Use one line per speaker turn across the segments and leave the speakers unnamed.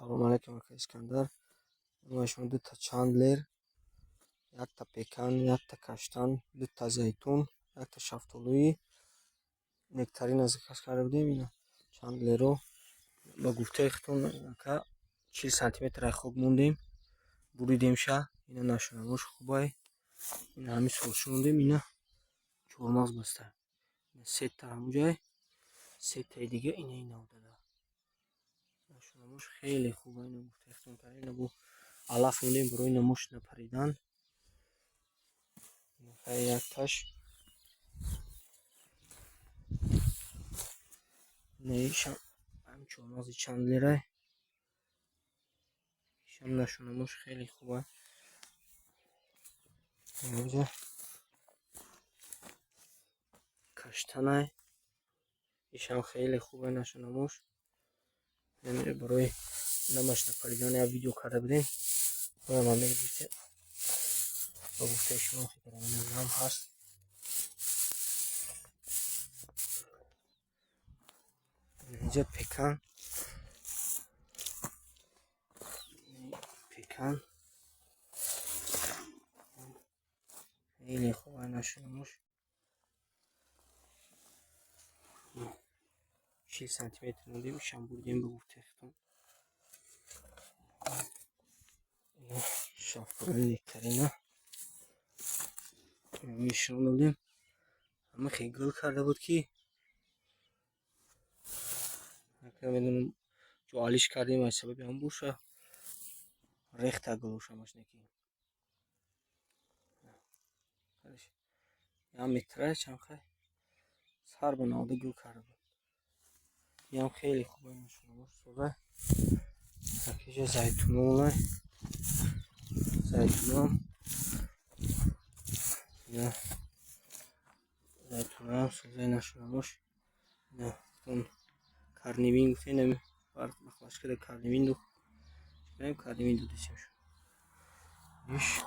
سلام علیکم آقای اسکندر. ما شما 2 تا چندلر، 1 تا پکن، 1 تا کاشتان، 2 تا زیتون، 1 تا شفتالوی نکترین از کار کرده بودیم. اینا چندلر رو با گفته خودتون که 40 سانتی متر خوب موندیم، بریدیم شه. اینا نشونمش خوبه. اینا همین سرش موندیم. اینا چهارمغز بسته. سه تا همونجای، سه تا دیگه اینا داده. نشونمش خیلی خوبه. اینا گفته خودتون که اینا بو علف موندیم برای نموش نپریدن. یک تاش نیشم هم چهارمغز چندلره. ایشم نشونمش خیلی خوبه. اینجا کاشتانه، ایشم خیلی خوبه. نشونمش نمیره برای نمش نپریدن. یا ویدیو کرده بودیم برای من میگیشه با گفته شما فکر نمیدونم هست. اینجا پکن خیلی خوبه. نشونمش 6 سانتی متر موندیم. ایشم بردیم به گفته خودتون. شفتالوی نکترینا میشون بودیم. همه خیلی گل کرده بود که نمیدونم جوالیش کردیم از سبب هم بوشه ریخت گلوش همش نکیم. یا متره چند خیلی سر بناده گل کرده بود. یا خیلی خوبه. نشونمش صبح یکیجا زیتون اونه زیتون هم زیتون هم سوزه. نشونمش نه اون کارنیوین گفته نمی فرق مخواست کرده. کارنیوین دو بریم کارنیوین دو دیسیم شد ایش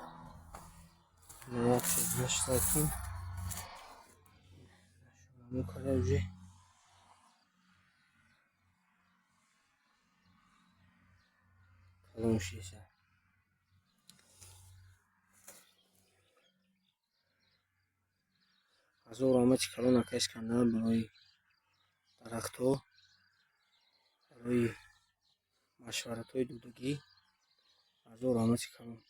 نه یک سوزش زیتون نشونمو کاره اوجه کلون شیشه. از او رامه چی کلون اکش کندن برای درخت ها، برای مشورت های دودگی. از او رامه چی کلون